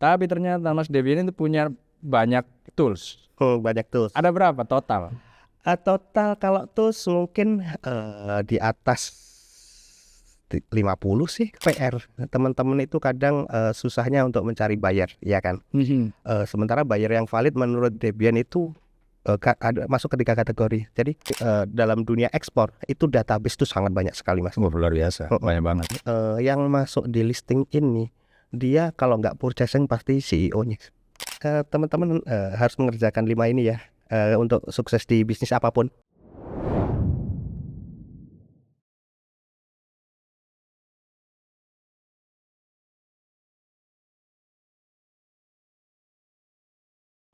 Tapi ternyata Mas Debian itu punya banyak tools. Banyak tools. Ada berapa total? Total kalau tools mungkin di atas 50 sih PR. Teman-teman itu kadang susahnya untuk mencari buyer, ya kan. Sementara buyer yang valid menurut Debian itu masuk ke 3 kategori. Jadi dalam dunia ekspor itu database itu sangat banyak sekali, Mas. Luar biasa, banyak banget. Yang masuk di listing ini dia kalau nggak purchasing pasti CEO-nya. Teman-teman harus mengerjakan 5 ini ya untuk sukses di bisnis apapun.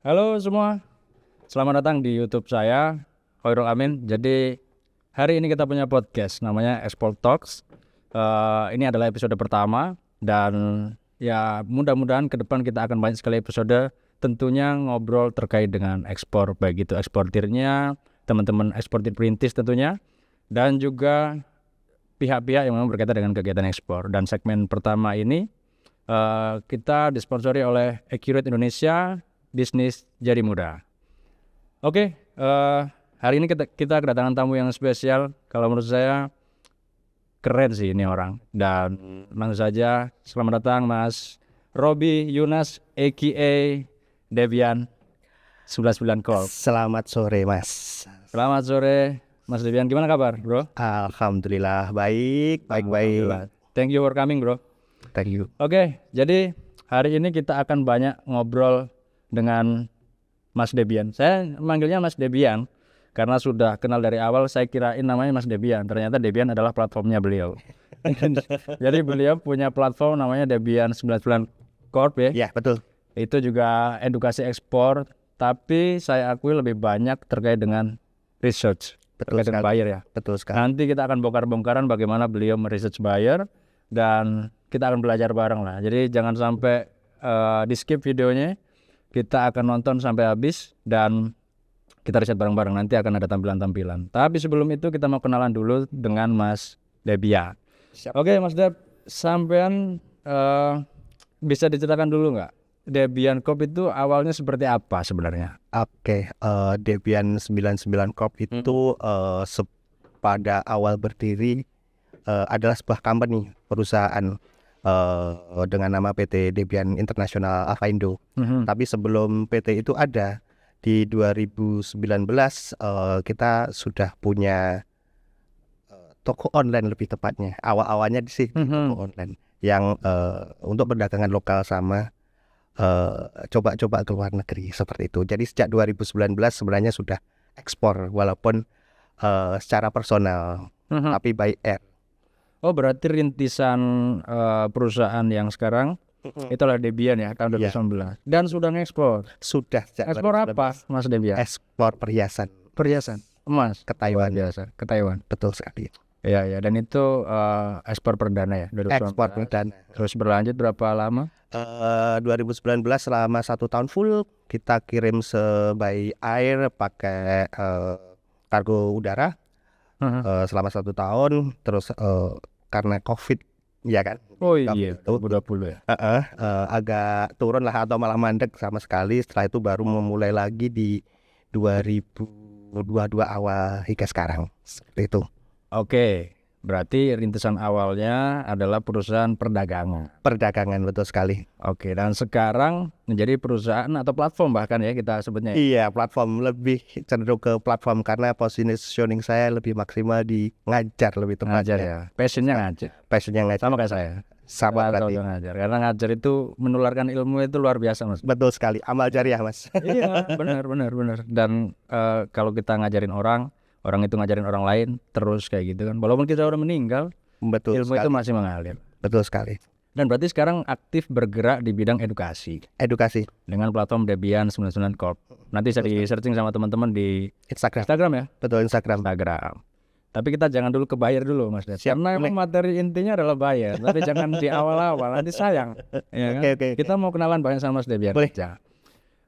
Halo semua, selamat datang di YouTube saya, Khairul Amin. Jadi hari ini kita punya podcast namanya Export Talks. Ini adalah episode pertama dan ya mudah-mudahan ke depan kita akan banyak sekali episode tentunya ngobrol terkait dengan ekspor, baik itu eksportirnya, teman-teman eksportir perintis tentunya, dan juga pihak-pihak yang memang berkaitan dengan kegiatan ekspor. Dan segmen pertama ini kita disponsori oleh Accurate Indonesia, bisnis jadi mudah. Oke, hari ini kita kedatangan tamu yang spesial. Kalau menurut saya keren sih ini orang. Dan langsung saja selamat datang Mas Robi Yunas aka Debian 99 Corp. Selamat sore, Mas. Selamat sore Mas Debian, gimana kabar bro? Alhamdulillah baik. Thank you for coming bro. Thank you. Oke, jadi hari ini kita akan banyak ngobrol dengan Mas Debian. Saya manggilnya Mas Debian karena sudah kenal dari awal. Saya kirain namanya Mas Debian, ternyata Debian adalah platformnya beliau. Jadi beliau punya platform namanya Debian 99 Corp ya. Ya, betul. Itu juga edukasi ekspor, tapi saya akui lebih banyak terkait dengan research, Betul terkait dengan sekali. buyer ya. Betul sekali. Nanti kita akan bongkar-bongkaran bagaimana beliau meresearch buyer dan kita akan belajar bareng lah. Jadi jangan sampai di skip videonya. Kita akan nonton sampai habis dan kita riset bareng-bareng. Nanti akan ada tampilan-tampilan. Tapi sebelum itu kita mau kenalan dulu dengan Mas Debian. Oke Mas Deb, sampean bisa diceritakan dulu nggak Debian Corp itu awalnya seperti apa sebenarnya? Oke, Debian 99 Corp itu pada awal berdiri adalah sebuah company, perusahaan dengan nama PT Debian International Alpha-Indo. Tapi sebelum PT itu ada, di 2019 kita sudah punya toko online, lebih tepatnya. Awal-awalnya di sini toko online yang untuk perdagangan lokal sama coba-coba ke luar negeri seperti itu. Jadi sejak 2019 sebenarnya sudah ekspor walaupun secara personal, tapi by air. Oh berarti rintisan perusahaan yang sekarang itulah Debian ya tahun 2019 dan sudah ngekspor. Sudah. Ekspor apa Mas Debian? Ekspor perhiasan. Perhiasan emas ke Taiwan. Biasa ke Taiwan. Betul sekali. Ya dan itu ekspor perdana ya 2019. Ekspor perdana. Terus berlanjut berapa lama? 2019 selama 1 tahun full kita kirim by air pakai kargo udara selama 1 tahun. Terus karena COVID ya kan. Oh iya 2020 ya. Agak turun lah atau malah mandek sama sekali. Setelah itu baru memulai lagi di 2022 awal hingga sekarang seperti itu. Oke, berarti rintisan awalnya adalah perusahaan perdagangan. Perdagangan, betul sekali. Oke, dan sekarang menjadi perusahaan atau platform bahkan ya kita sebutnya. Iya, platform, lebih cenderung ke platform karena positioning saya lebih maksimal di ngajar lebih tepatnya. Ngajar ya, passionnya ngajar. Passionnya ngajar. Sama kayak saya. Sama berarti. Ngajar. Karena ngajar itu menularkan ilmu itu luar biasa Mas. Betul sekali, amal jariah Mas. Iya, benar. Dan kalau kita ngajarin orang itu ngajarin orang lain terus kayak gitu kan. Walaupun kita udah meninggal, betul ilmu sekali. itu masih mengalir. Betul sekali. Dan berarti sekarang aktif bergerak di bidang edukasi. Edukasi. Dengan platform Debian 99 Corp. Nanti bisa di searching sama teman-teman di Instagram ya? Betul, Instagram. Tapi kita jangan dulu ke buyer dulu Mas Ded. Karena emang materi intinya adalah buyer. Tapi jangan di awal-awal, nanti sayang. Ya kan? Oke. Kita mau kenalan banyak sama Mas Debian. Boleh.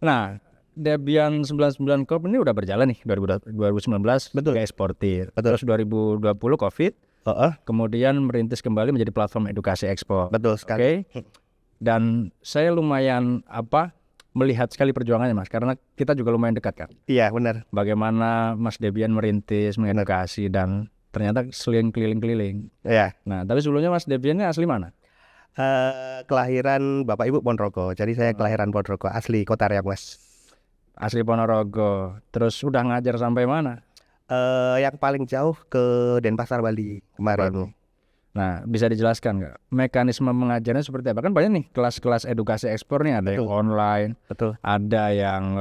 Nah, Debian 99 Corp ini udah berjalan nih 2019. Betul. Kayak eksportir. Betul. Terus 2020 COVID. Kemudian merintis kembali menjadi platform edukasi ekspor. Betul sekali. Oke. Dan saya lumayan melihat sekali perjuangannya Mas, karena kita juga lumayan dekat kan. Iya benar. Bagaimana Mas Debian merintis, mengedukasi dan ternyata keliling-keliling. Iya. Nah, tapi sebelumnya Mas Debian ini asli mana? Kelahiran Bapak Ibu Ponorogo. Jadi saya kelahiran Ponorogo, asli Kota Riau Mas. Asli Ponorogo. Terus udah ngajar sampai mana? Yang paling jauh ke Denpasar Bali kemarin. Nah, bisa dijelaskan nggak mekanisme mengajarnya seperti apa? Kan banyak nih kelas-kelas edukasi ekspor nih, ada yang online, Betul. ada yang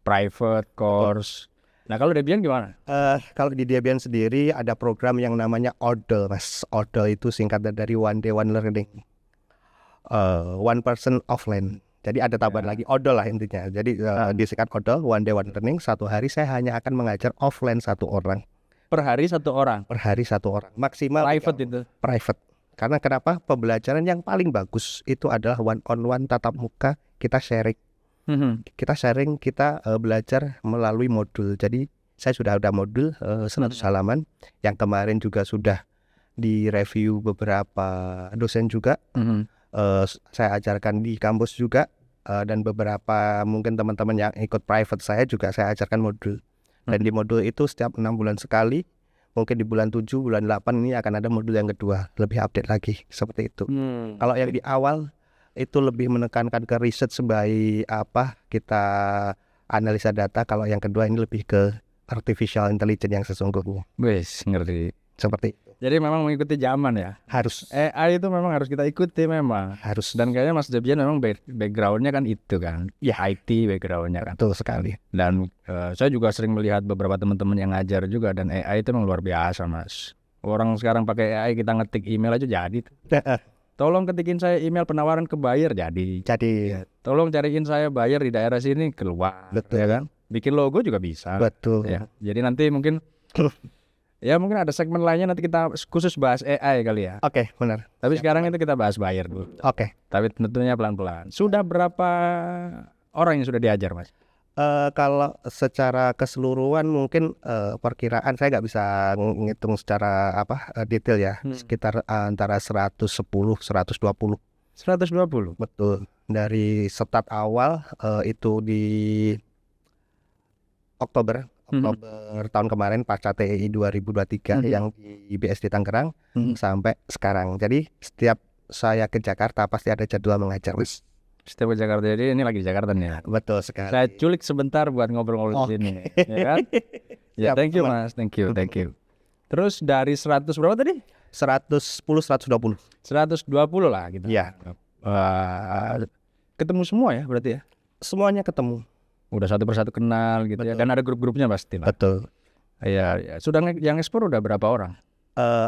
private course. Nah, kalau Debian gimana? Kalau di Debian sendiri ada program yang namanya ODL Mas. ODL itu singkatan dari One Day One Learning. One Person Offline. Jadi ada tambahan lagi ODL lah intinya. Jadi disingkat ODL, One Day One Learning. Satu hari saya hanya akan mengajar offline satu orang. Per hari satu orang. Per hari satu orang. Maksimal Private itu. Private. Karena kenapa? Pembelajaran yang paling bagus itu adalah one on one tatap muka. Kita sharing. Kita belajar melalui modul. Jadi saya sudah ada modul 100 halaman yang kemarin juga sudah direview beberapa dosen juga. Saya ajarkan di kampus juga, dan beberapa mungkin teman-teman yang ikut private saya juga saya ajarkan modul. Dan di modul itu setiap 6 bulan sekali, mungkin di bulan 7, bulan 8 ini akan ada modul yang kedua, lebih update lagi seperti itu. Kalau yang di awal itu lebih menekankan ke riset sebagai kita analisa data. Kalau yang kedua ini lebih ke artificial intelligence yang sesungguhnya. Wes, ngerti. Seperti itu. Jadi memang mengikuti zaman ya. Harus. AI itu memang harus kita ikuti memang. Harus. Dan kayaknya Mas Debian memang backgroundnya kan itu kan. Ya IT backgroundnya kan. Betul sekali. Dan saya juga sering melihat beberapa teman-teman yang ngajar juga, dan AI itu memang luar biasa Mas. Orang sekarang pakai AI, kita ngetik email aja jadi. Tolong ketikin saya email penawaran ke buyer, jadi. Tolong cariin saya buyer di daerah sini, keluar. Betul. Ya kan? Bikin logo juga bisa. Betul. Ya. Jadi nanti mungkin ya mungkin ada segmen lainnya, nanti kita khusus bahas AI kali ya. Oke, benar. Tapi sekarang itu kita bahas buyer dulu. Oke. Tapi tentunya pelan-pelan. Sudah berapa orang yang sudah diajar Mas? Kalau secara keseluruhan mungkin perkiraan saya nggak bisa ngitung secara detail ya. Sekitar antara 110, 120. 120. Betul. Dari start awal itu di Oktober tahun kemarin pasca TEI 2023 yang di BSD Tangerang sampai sekarang. Jadi setiap saya ke Jakarta pasti ada jadwal mengajar Mas. Setiap ke Jakarta, jadi ini lagi di Jakarta nih ya. Betul sekali. Saya culik sebentar buat ngobrol-ngobrol di sini, ya kan? Ya, thank you Mas, thank you. Terus dari 100 berapa tadi? 110, 120. 120 lah gitu. Iya. Ketemu semua ya berarti ya? Semuanya ketemu. Udah satu persatu kenal gitu. Betul. Ya. Dan ada grup-grupnya pasti lah. Betul. Iya. Sudah yang ekspor udah berapa orang?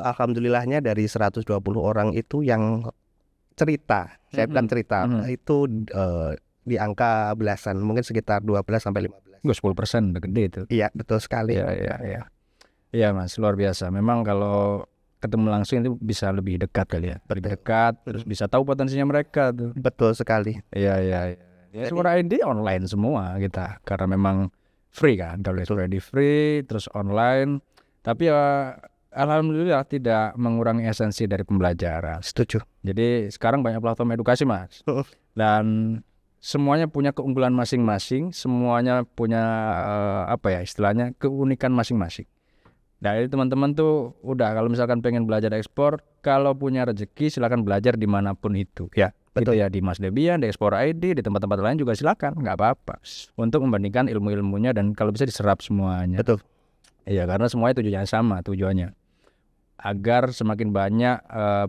Alhamdulillahnya dari 120 orang itu yang cerita, saya bilang cerita, itu di angka belasan, mungkin sekitar 12 sampai 15. 10%, udah gede itu. Iya, betul sekali. Iya. Iya Mas, luar biasa. Memang kalau ketemu langsung itu bisa lebih dekat kali ya. Lebih dekat, terus bisa tahu potensinya mereka tuh. Betul sekali. Iya. Ya, Suara ID online semua kita, karena memang free kan, kalau ready free, terus online. Tapi ya alhamdulillah tidak mengurangi esensi dari pembelajaran. Setuju. Jadi sekarang banyak platform edukasi Mas, dan semuanya punya keunggulan masing-masing, semuanya punya istilahnya keunikan masing-masing. Dari teman-teman tuh udah, kalau misalkan pengen belajar ekspor, kalau punya rezeki silakan belajar dimanapun itu ya. Betul ya, di Mas Debian, di Ekspor ID, di tempat-tempat lain juga silakan, nggak apa-apa. Untuk membandingkan ilmu-ilmunya dan kalau bisa diserap semuanya. Betul. Iya, karena semuanya tujuannya sama, agar semakin banyak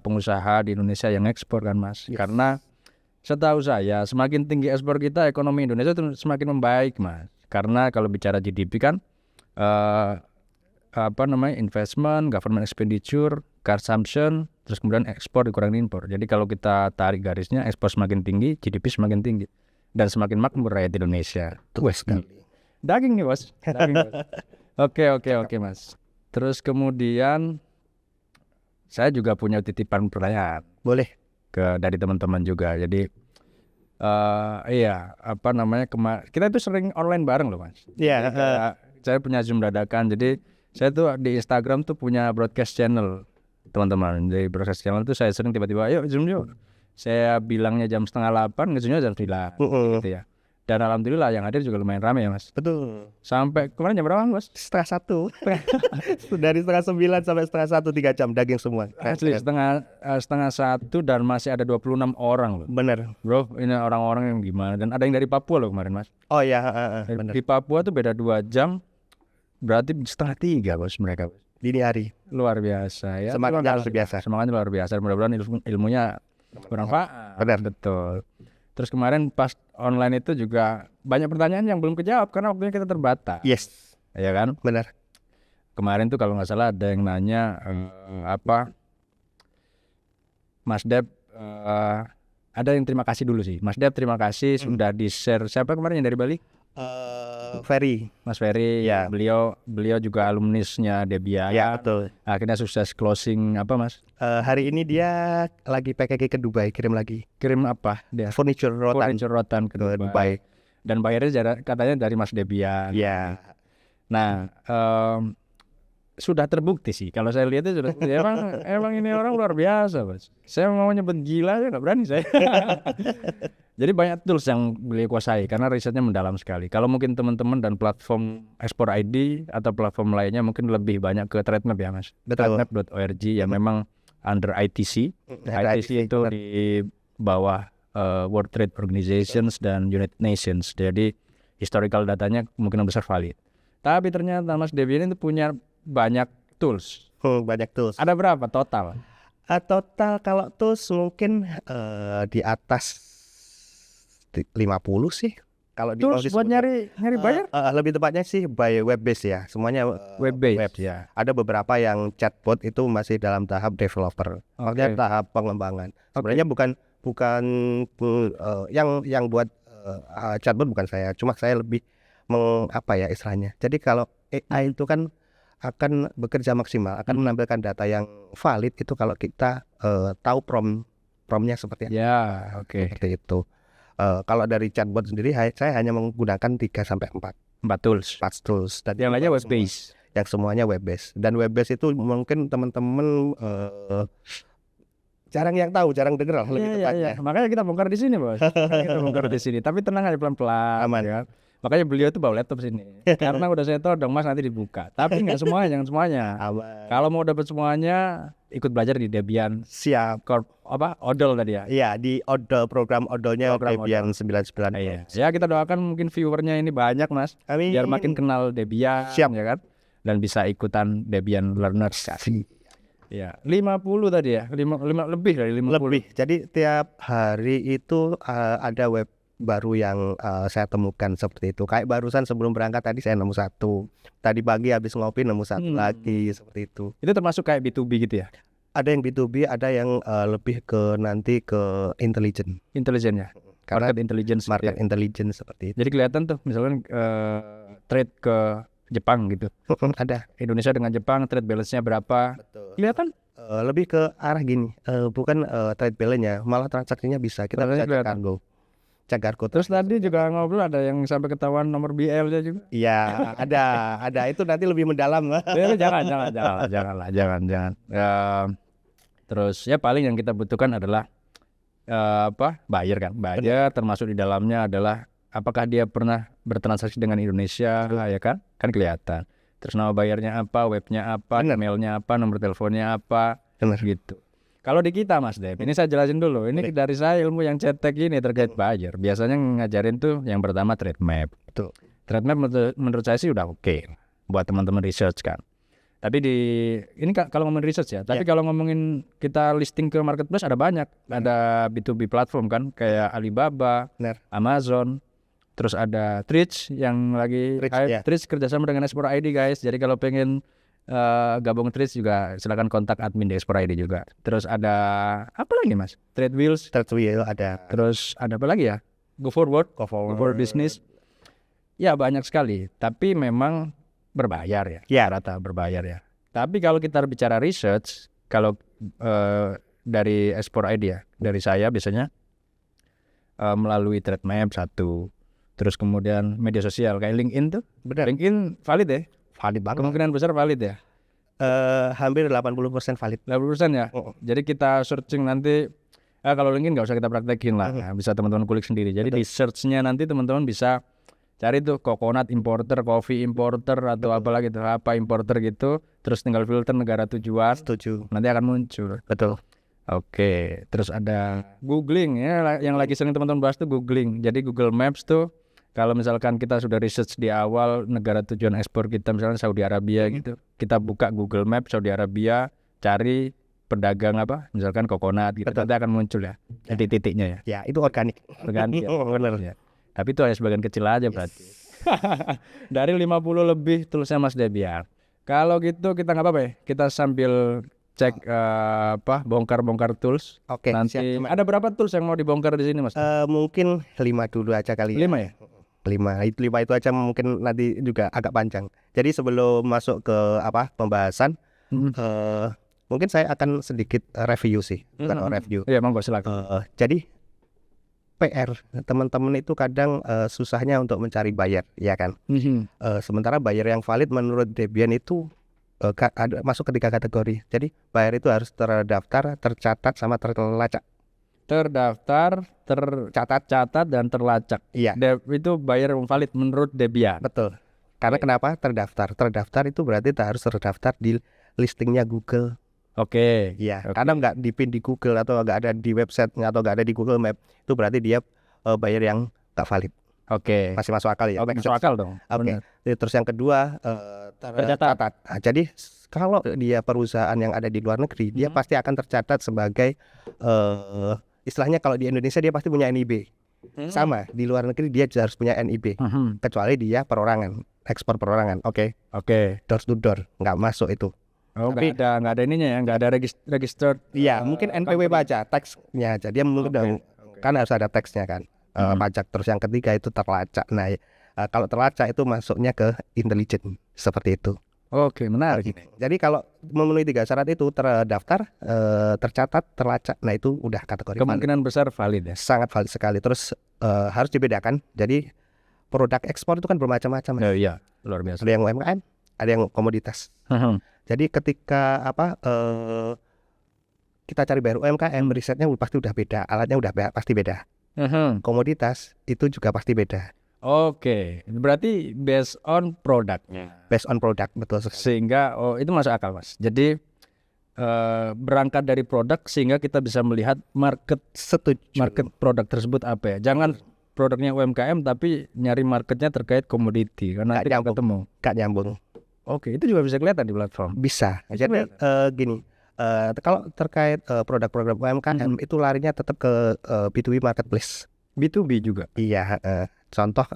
pengusaha di Indonesia yang ekspor kan Mas. Yes. Karena setahu saya semakin tinggi ekspor kita, ekonomi Indonesia itu semakin membaik Mas. Karena kalau bicara GDP kan investment, government expenditure, consumption, terus kemudian ekspor dikurangin impor. Jadi kalau kita tarik garisnya, ekspor semakin tinggi, GDP semakin tinggi, dan semakin makmur rakyat Indonesia. Tuas sekali. Daging nih Bos. Oke Mas. Terus kemudian saya juga punya titipan pertanyaan. Boleh. Dari teman-teman juga. Jadi kita itu sering online bareng loh Mas. Iya. Saya punya Zoom dadakan. Jadi saya tuh di Instagram tuh punya broadcast channel teman-teman. Di broadcast channel tuh saya sering tiba-tiba ayo Zoom yuk. saya bilangnya jam 7:30, ngejunya jam 9 gitu ya. Dan alhamdulillah yang hadir juga lumayan ramai ya Mas. Betul. Sampai kemarin jam berapa Mas? 1:30. Dari 8:30 sampai 1:30 3 jam daging semua. Asli setengah 1 dan masih ada 26 orang loh. Bener. Bro, ini orang-orang yang gimana? Dan ada yang dari Papua loh kemarin Mas. Oh ya, bener. Di Papua tuh beda 2 jam. Berarti 2:30 Bos mereka. Dini hari. Luar biasa ya. Semangatnya luar biasa. Semangatnya luar biasa. Mudah-mudahan ilmunya bermanfaat. Benar. Betul. Terus kemarin pas online itu juga banyak pertanyaan yang belum kejawab karena waktunya kita terbatas. Yes. Ya kan? Benar. Kemarin tuh kalau nggak salah ada yang nanya Mas Dep, ada yang terima kasih dulu sih. Mas Dep terima kasih sudah di-share. Siapa kemarin yang dari Bali? Ferry. Mas Ferry. Ya. Beliau juga alumnisnya Debian. Ya, betul. Akhirnya sukses closing apa Mas? Hari ini dia lagi PKK ke Dubai, kirim lagi. Kirim apa dia? Furniture rotan ke ke Dubai. Dan bayarnya katanya dari Mas Debian. Ya. Nah, sudah terbukti sih. Kalau saya lihat itu sudah emang ini orang luar biasa, Mas. Saya mau nyebut gila aja nggak berani saya. Jadi banyak tools yang beliau kuasai karena risetnya mendalam sekali. Kalau mungkin teman-teman dan platform Export ID atau platform lainnya mungkin lebih banyak ke TradeMap ya, Mas. Betul. TradeMap.org yang memang under ITC. ITC itu di bawah World Trade Organizations dan United Nations. Jadi historical datanya kemungkinan besar valid. Tapi ternyata Mas Debian itu punya banyak tools. Banyak tools. Ada berapa total? Total kalau tools mungkin di atas 50 sih. Kalau Tools buat nyari bayar? Lebih tepatnya sih by web base ya. Semuanya Web based ya. Ada beberapa yang chatbot itu masih dalam tahap developer. Maksudnya tahap pengembangan. Sebenarnya bukan yang buat chatbot bukan saya. Cuma saya lebih istilahnya. Jadi kalau AI itu kan akan bekerja maksimal, akan menampilkan data yang valid itu kalau kita tahu promptnya seperti apa. Ya, oke. Seperti itu. Kalau dari chatbot sendiri saya hanya menggunakan 3 sampai 4 tools. Dan yang lainnya web based. Yang semuanya web based. Dan web based itu mungkin teman-teman jarang yang tahu, jarang dengar lah lebih tepatnya. Makanya kita bongkar di sini, Bos. Kita bongkar di sini. Tapi tenang aja pelan-pelan. Aman. Ya. Makanya beliau tuh bawa laptop sini. Karena udah saya tahu dong Mas nanti dibuka. Tapi nggak semuanya, jangan semuanya. Aman. Kalau mau dapat semuanya, ikut belajar di Debian. Siap. Odol tadi ya? Iya, di Odol, program Odolnya Debian 99. Iya. Ya kita doakan mungkin viewernya ini banyak Mas. Amin. Biar makin kenal Debian. Siap. Ya kan? Dan bisa ikutan Debian Learners. Ya, 50 tadi ya? Lebih dari 50. Lebih. Jadi tiap hari itu ada web baru yang saya temukan seperti itu. Kayak barusan sebelum berangkat tadi saya nemu 1. Tadi pagi habis ngopi nemu 1 lagi seperti itu. Itu termasuk kayak B2B gitu ya? Ada yang B2B, ada yang lebih ke intelijen ya. Karena Market intelligence. Market intelligence seperti itu. Jadi kelihatan tuh misalkan trade ke Jepang gitu. Ada Indonesia dengan Jepang trade balance-nya berapa? Betul. Kelihatan? Lebih ke arah gini. Bukan trade balance-nya, malah transaksinya bisa. Kita bisa cek cargo. Terus tadi juga ngobrol ada yang sampai ketahuan nomor BL-nya juga. Iya, ada. Itu nanti lebih mendalam. Jangan. Terus ya paling yang kita butuhkan adalah buyer kan. Buyer termasuk di dalamnya adalah apakah dia pernah bertransaksi dengan Indonesia, ya kan? Kan kelihatan. Terus nama bayarnya apa, webnya apa, emailnya apa, nomor teleponnya apa, gitu. Kalau di kita Mas Dep, ini saya jelasin dulu. Ini dari saya ilmu yang cetek ini terkait buyer. Biasanya ngajarin tuh yang pertama TradeMap. Betul. TradeMap menurut saya sih udah oke buat teman-teman research kan. Tapi ini kalau ngomongin research ya. Tapi kalau ngomongin kita listing ke marketplace ada banyak. Ada B2B platform kan, kayak Alibaba, Amazon. Terus ada Trich yang lagi Trich kerjasama dengan Export ID guys. Jadi kalau pengen gabung Trich juga silakan kontak admin di Export ID juga. Terus ada apa lagi Mas? TradeWheel ada. Terus ada apa lagi ya? Go Forward Business. Ya banyak sekali. Tapi memang berbayar ya. Ya, rata berbayar ya. Tapi kalau kita bicara research, kalau dari Export ID ya, dari saya biasanya melalui TradeMap 1. Terus kemudian media sosial kayak LinkedIn tuh. Benar. LinkedIn valid ya? Valid banget. Kemungkinan besar valid ya? Hampir 80% valid. 80% ya? Jadi kita searching nanti Kalau LinkedIn nggak usah kita praktekin lah, nah, bisa teman-teman kulik sendiri. Jadi di search-nya nanti teman-teman bisa cari tuh coconut importer, coffee importer atau apalah gitu, apa importer gitu. Terus tinggal filter negara tujuan, Setuju. nanti akan muncul. Betul. Oke, terus ada googling ya, yang lagi sering teman-teman bahas tuh googling. Jadi Google Maps tuh kalau misalkan kita sudah research di awal negara tujuan ekspor kita misalnya Saudi Arabia gitu, kita buka Google Maps Saudi Arabia, cari pedagang apa, misalkan coconut gitu, Betul. nanti akan muncul ya, titik-titiknya ya, Ya, itu organik. organik ya. Bener. Ya. Tapi itu hanya sebagian kecil aja berarti. Dari 50 lebih tulisnya Mas Debian. Kalau gitu kita nggak apa-apa ya, kita sambil cek bongkar-bongkar tools. Oke, Nanti siap. ada berapa tools yang mau dibongkar di sini Mas? Mungkin 5 dulu aja kali ya. 5 ya? 5 itu aja mungkin nanti juga agak panjang. Jadi sebelum masuk ke pembahasan, mungkin saya akan sedikit review sih, bukan review. Iya, monggo silakan. Jadi PR teman-teman itu kadang susahnya untuk mencari buyer, ya kan. Sementara buyer yang valid menurut Debian itu ada masuk ke 3 kategori. Jadi buyer itu harus terdaftar, tercatat, sama terlacak. Terdaftar, tercatat, dan terlacak. Iya. Itu buyer yang valid menurut Debian. Betul. Karena kenapa terdaftar? Terdaftar itu berarti harus terdaftar di listingnya Google. Oke. Iya. Karena nggak dipin di Google atau nggak ada di websitenya atau nggak ada di Google Map, itu berarti dia buyer yang nggak valid. Oke. Masih masuk akal ya? Oke, masuk akal dong. Oke. Benar. Terus yang kedua tercatat. Nah, jadi kalau dia perusahaan yang ada di luar negeri, dia pasti akan tercatat sebagai istilahnya kalau di Indonesia dia pasti punya NIB. Sama di luar negeri dia harus punya NIB. Kecuali dia perorangan, ekspor perorangan. Oke. Door to door nggak masuk itu. Oh, nggak ada ininya ya, nggak ada register. Iya, mungkin NPWP aja, taxnya aja. Dia mungkin kan harus ada taxnya kan, pajak. Terus yang ketiga itu terlacak. Nah, kalau terlacak itu masuknya ke intelijen seperti itu. Oke, menarik. Jadi kalau memenuhi 3 syarat itu, terdaftar, tercatat, terlacak, nah itu udah kategori Kemungkinan besar valid ya. sangat valid sekali. Terus harus dibedakan. Jadi produk ekspor itu kan bermacam-macam. Iya, luar biasa. Ada yang UMKM, ada yang komoditas. Jadi ketika kita cari buyer UMKM, risetnya pasti udah beda, alatnya udah pasti beda. Komoditas itu juga pasti beda. Oke, berarti based on produknya. Based on product, betul sekali. Sehingga itu masuk akal Mas. Jadi berangkat dari produk sehingga kita bisa melihat market produk tersebut apa ya. Jangan produknya UMKM tapi nyari marketnya terkait komoditi karena nanti ketemu. Gak nyambung. Oke, itu juga bisa kelihatan di platform. Bisa. Jadi gini, kalau terkait produk-produk UMKM itu larinya tetap ke B2B marketplace. B2B juga. Iya. Contoh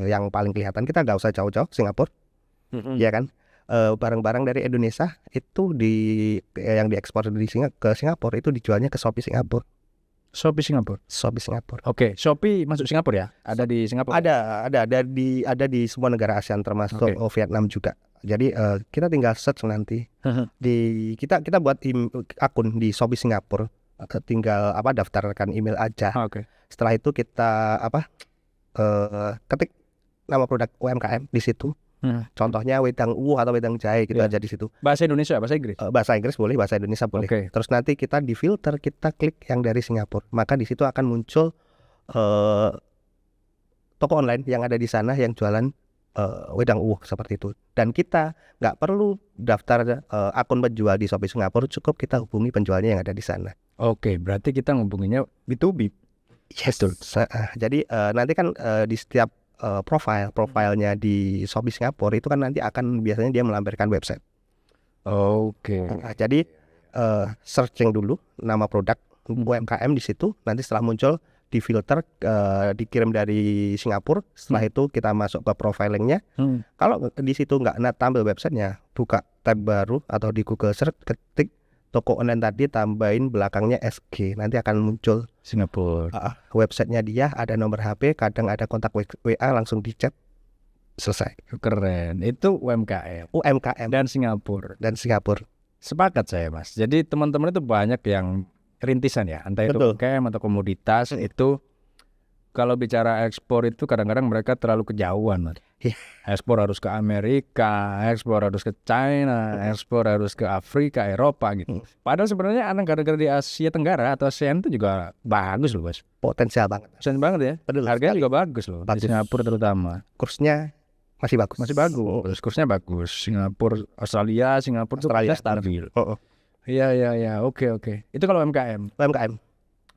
yang paling kelihatan, kita nggak usah jauh-jauh, Singapura, ya kan. Barang-barang dari Indonesia itu yang diekspor ke Singapura itu dijualnya ke Shopee Singapura. Shopee Singapura. Oke, Shopee masuk Singapura ya? Ada di Singapura? Ada di semua negara ASEAN termasuk Vietnam juga. Jadi kita tinggal search nanti. Kita buat akun di Shopee Singapura. Tinggal daftarkan email aja. Setelah itu kita ketik nama produk UMKM di situ. Contohnya wedang uwu atau wedang jahe gitu aja di situ. Bahasa Indonesia, bahasa Inggris? Bahasa Inggris boleh, bahasa Indonesia boleh. Terus nanti kita di filter, kita klik yang dari Singapura. Maka di situ akan muncul toko online yang ada di sana yang jualan wedang uwu seperti itu. Dan kita nggak perlu daftar akun penjual di Shopee Singapura, cukup kita hubungi penjualnya yang ada di sana. Oke, berarti kita ngubunginya B2B. Yes, jadi nanti kan di setiap profilnya di Shopee Singapura itu kan nanti akan biasanya dia melampirkan website. Jadi searching dulu nama produk UMKM di situ, nanti setelah muncul di filter, dikirim dari Singapura. Setelah itu kita masuk ke profilingnya. Kalau di situ nggak tampil websitenya, buka tab baru atau di Google Search, ketik toko online tadi, tambahin belakangnya SG, nanti akan muncul Singapura. Websitenya dia, ada nomor HP, kadang ada kontak WA, langsung di chat, selesai. Keren. Itu UMKM dan Singapura. Sepakat saya Mas. Jadi teman-teman itu banyak yang rintisan ya, entah itu UMKM atau komoditas. Itu kalau bicara ekspor itu kadang-kadang mereka terlalu kejauhan Mas. Iya. Ekspor harus ke Amerika, ekspor harus ke China, ekspor harus ke Afrika, Eropa gitu. Padahal sebenarnya negara-negara di Asia Tenggara atau ASEAN itu juga bagus loh, Bos. Potensial banget. Keren banget ya. Betul Harganya sekali. juga bagus loh. Di Bagus. Singapura terutama. Kursnya masih bagus. Masih bagus. Kursnya bagus. Singapura, Australia tuh kursnya stabil. Iya. Oke. Itu kalau UMKM. UMKM.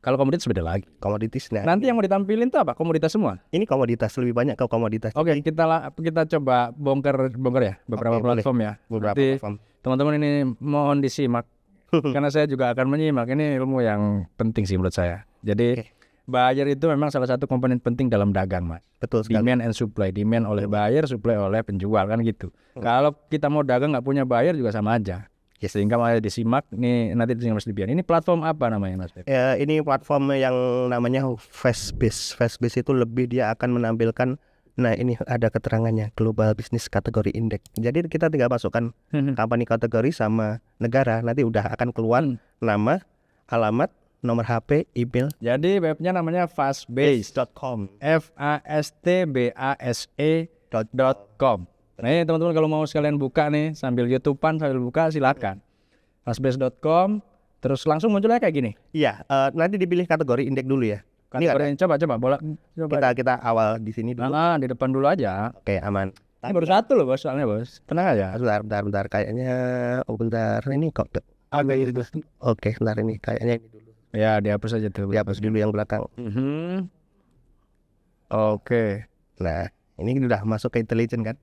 Kalau komoditas beda lagi. Komoditas. Nah, Nanti yang mau ditampilin tuh apa? Komoditas semua. ini komoditas, lebih banyak ke komoditas. Oke, kita coba bongkar ya beberapa Oke, boleh. platform ya. Beberapa Nanti platform. teman-teman ini mohon disimak karena saya juga akan menyimak. Ini ilmu yang penting sih menurut saya. Jadi Oke. buyer itu memang salah satu komponen penting dalam dagang, Mas. Betul sekali. Demand and supply, demand oleh buyer, supply oleh penjual kan gitu. Kalau kita mau dagang nggak punya buyer juga sama aja. Yes. Sehingga malah disimak nih nanti di Mas Dibian. Ini platform apa namanya, Mas? Ya, ini platform yang namanya Fastbiz. Fastbiz itu lebih dia akan menampilkan, nah ini ada keterangannya, Global Business Category Index. Jadi kita tinggal masukkan company kategori sama negara, nanti udah akan keluar nama, alamat, nomor HP, email. Jadi webnya namanya fastbiz.com. fastbase.com. Nah ini teman-teman kalau mau sekalian buka nih sambil YouTubean sambil buka silakan. fastbase.com. Terus langsung munculnya kayak gini. Iya, nanti dipilih kategori indeks dulu ya. Kategori coba coba. Kita awal di sini dulu. Nah, di depan dulu aja. Oke, aman. Ini baru satu loh bos, soalnya bos. Tenang aja. Bentar. Kayaknya, bentar. Ini kok. Oke, bentar ini. Kayaknya ini dulu. Ya, dihapus aja tuh. Dihapus dulu yang belakang. Oke. Nah, ini udah masuk ke intelijen kan?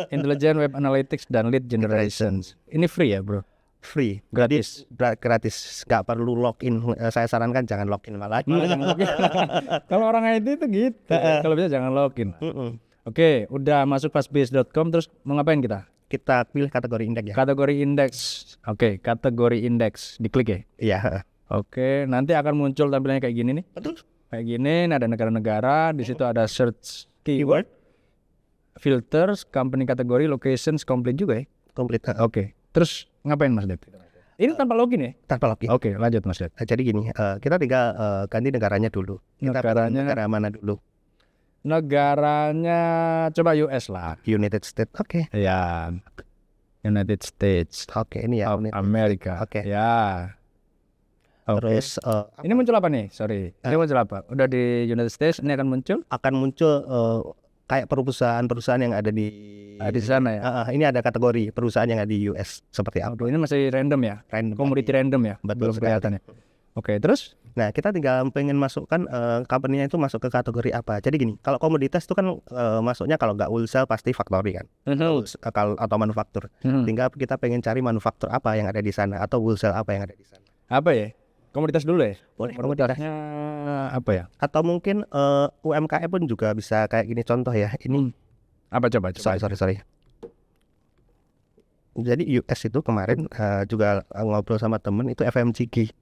Intelligent Web Analytics dan Lead Generation. Ini free ya bro? Free, Gratis. gratis, nggak perlu login. Saya sarankan jangan login malah. Kalau orang IT itu gitu. Kalau bisa jangan login. Oke, udah masuk fastbase.com terus mau ngapain kita? Kita pilih kategori indeks ya. Kategori indeks. Oke, kategori indeks. Diklik ya. Iya. Oke, nanti akan muncul tampilannya kayak gini nih. Betul. Kayak gini, ada negara-negara, di situ ada search keyword, filters, company kategori, locations, complete juga ya. Komplit. Oke. Terus ngapain Mas Dep? Ini tanpa login ya? Tanpa login. Oke, lanjut Mas Dep. Jadi gini, kita tinggal ganti negaranya dulu. Kita pilih negara mana dulu? Negaranya coba US lah. United States. Oke. Ya. United States Oke, ini ya. of America. Oke. Ya. Oke. Terus Ini muncul apa nih? Sorry. Ini muncul apa? Udah di United States, ini akan muncul? akan muncul kayak perusahaan-perusahaan yang ada di sana ya. Ini ada kategori perusahaan yang ada di US seperti apa? Aduh, ini masih random ya? Random. Komoditi random ya? Betul Belum sekali. kelihatan ya? Oke, terus? Nah, kita tinggal pengen masukkan company-nya itu masuk ke kategori apa. Jadi gini, kalau komoditas itu kan masuknya kalau nggak wholesale pasti factory kan. Kalau atau manufaktur. Tinggal kita pengen cari manufaktur apa yang ada di sana atau wholesale apa yang ada di sana. Apa ya? Komoditas dulu ya? Boleh. Komoditasnya apa ya? Atau mungkin UMKM pun juga bisa kayak gini contoh ya. Ini Apa coba? sorry. Jadi US itu kemarin juga ngobrol sama temen itu FMCG.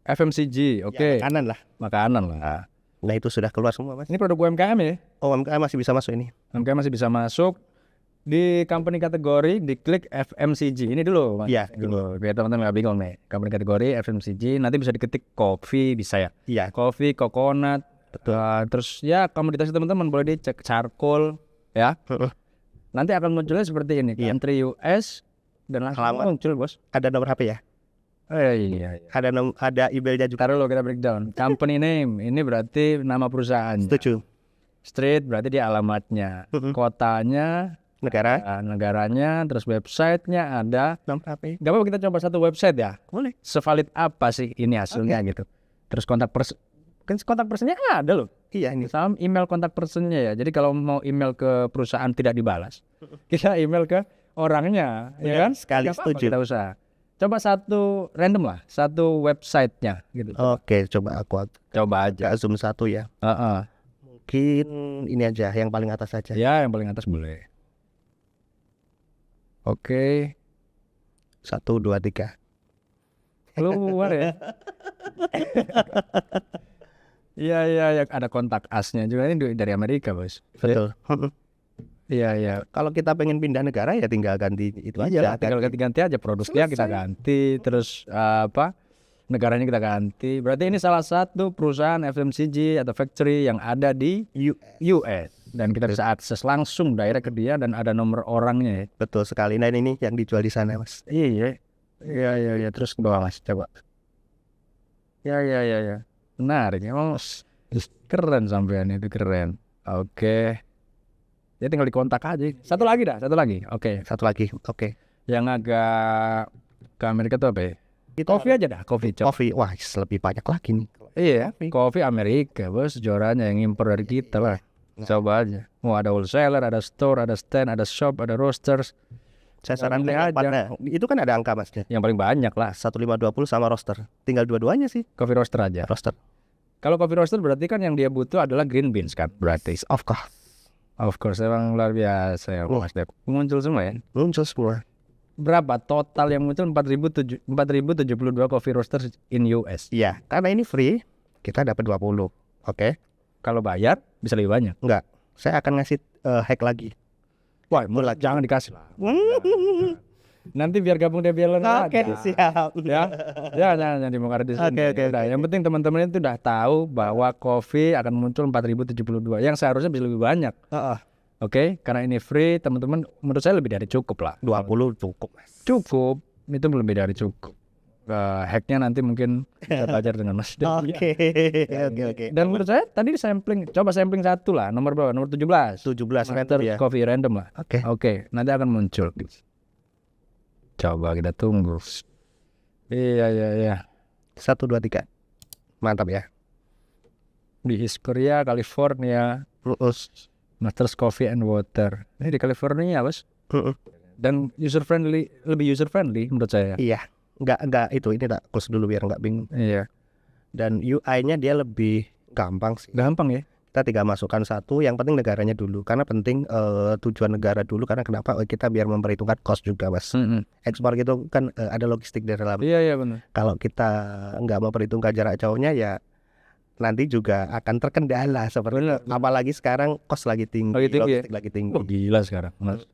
FMCG, oke. Ya, Makanan lah. Nah itu sudah keluar semua mas. Ini produk UMKM ya? UMKM masih bisa masuk ini. UMKM masih bisa masuk. Di company kategori diklik FMCG. Ini dulu mas. Iya. Dulu. Biar teman-teman nggak bingung nih. Company kategori FMCG. Nanti bisa diketik kopi bisa ya? Iya. Kopi, coconut. Terus ya komoditas teman-teman boleh dicek. Charcoal ya. Nanti akan munculnya seperti ini. Iya. Country US. Dan langsung muncul bos. Ada nomor HP ya? Iya. Ada emailnya juga. Taruh lo kita breakdown. Company name ini berarti nama perusahaan. Setuju. Street berarti dia alamatnya. Kotanya, negaranya, terus websitenya ada. Nomor HP. Gak apa-apa kita coba satu website ya. Boleh. Sevalid apa sih ini hasilnya gitu. Terus kontak personnya ada loh. Iya ini. Sama email kontak personnya ya. Jadi kalau mau email ke perusahaan tidak dibalas, kita email ke orangnya, ya kan? Sekali Gak apa-apa, setuju. kita usah. Coba satu random lah, satu websitenya gitu. Oke, coba aku Coba aja. zoom satu ya. Mungkin ini aja yang paling atas saja. Ya, yang paling atas boleh. Oke. 1, 2, 3. Keluar ya. Iya, ada kontak asnya juga ini dari Amerika, Bos. Betul. Iya. Kalau kita pengen pindah negara ya tinggal ganti itu aja. Tinggal ganti aja produknya kita ganti, terus negaranya kita ganti. Berarti ini salah satu perusahaan FMCG atau factory yang ada di US. dan kita bisa akses langsung direct ke dia dan ada nomor orangnya ya. Betul sekali. Nah ini yang dijual di sana Mas. Iya. Iya. Terus ke bawah Mas, coba. Ya. Menarik. Emang keren sampean itu keren. Oke. Ya tinggal dikontak aja. Satu lagi. Oke. Satu lagi. Oke. Yang agak ke Amerika tuh apa ya? Coffee aja dah, coffee shop. Coffee. Wah, lebih banyak lagi nih. Iya, coffee Amerika, bos, juaranya yang impor dari kita lah. Coba aja. Mau ada wholesaler, ada store, ada stand, ada shop, ada roasters. Saya Saran sarankan aja. pada itu kan ada angka Mas. Yang paling banyak lah. 1520 sama roaster. Tinggal dua-duanya sih. Coffee roaster aja. Roaster. Kalau coffee roaster berarti kan yang dia butuh adalah green beans kan? Berarti. Of course. Of course, emang luar biasa ya Mas Dep. Muncul semua ya. Muncul semua. Berapa total yang muncul? 4.072 coffee roasters in US. Iya, karena ini free, kita dapat 20. Oke. Kalau bayar bisa lebih banyak. Enggak. Saya akan ngasih hack lagi. Wah, jangan dikasih lah. Nanti biar gabung Debian Oke, siap. Ya jangan dibongkar di sini. Oke. Udah, yang penting teman-teman itu udah tahu bahwa coffee akan muncul 4.072 yang seharusnya bisa lebih banyak. Oke, karena ini free, teman-teman menurut saya lebih dari cukup lah. 20 cukup, Mas. Cukup, itu lebih dari cukup. Hacknya nanti mungkin kita belajar dengan Mas Dep. Oke. Dan menurut saya tadi coba sampling satu lah, nomor berapa? Nomor 17. 17 Master ya. Coffee random lah. Oke, nanti akan muncul. Coba kita tunggu. Iya. 1 2 3. Mantap ya. Di East Korea, California. Masters Coffee and Water. Ini di California, Bos. Dan lebih user friendly menurut saya. Iya. Enggak itu ini tak close dulu biar enggak bingung. Iya. Dan UI-nya dia lebih gampang sih. Gampang ya. Kita tinggal masukkan satu, yang penting negaranya dulu. Karena penting tujuan negara dulu, karena kenapa? Kita biar memperhitungkan cost juga, Mas. Ekspor gitu kan ada logistik dari dalam. Iya benar. Kalau kita nggak memperhitungkan jarak jauhnya ya nanti juga akan terkendala seperti itu. Apalagi sekarang cost lagi tinggi, logistik lagi tinggi. Oh, gila sekarang, Mas.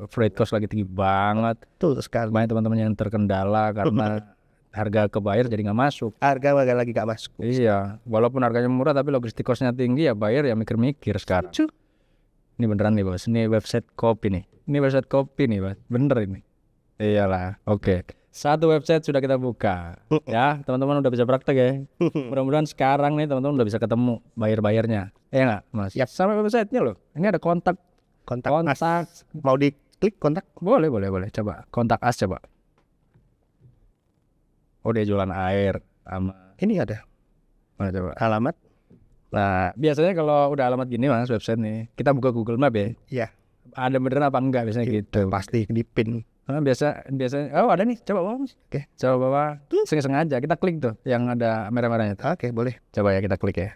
Freight cost lagi tinggi banget. Tuh sekarang banyak teman-teman yang terkendala karena harga ke buyer jadi nggak masuk. Harga lagi nggak masuk. Iya, walaupun harganya murah tapi logistik costnya tinggi ya buyer ya mikir-mikir sekarang. Ini beneran nih, Bos. Ini website kopi nih. Ini website kopi nih, Bos. Bener ini. Iyalah. Oke. Satu website sudah kita buka. Ya, teman-teman udah bisa praktek ya. Mudah-mudahan sekarang nih teman-teman udah bisa ketemu buyer-buyernya. Iya nggak, Mas? Yap. Sama websitenya loh. Ini ada kontak. Us. Mau diklik kontak? Boleh. Coba kontak us coba. Oh, dia jualan air sama. Ini ada. Mana coba? Alamat. Nah, biasanya kalau udah alamat gini Mas website nih, kita buka Google Map ya. Iya. Ada beneran apa enggak biasanya gitu. Pasti di pin. Biasanya oh ada nih, coba bawa Mas. Oke. Coba bawa. Sengaja kita klik tuh yang ada merah-merahnya tuh. Oke, boleh. Coba ya kita klik ya.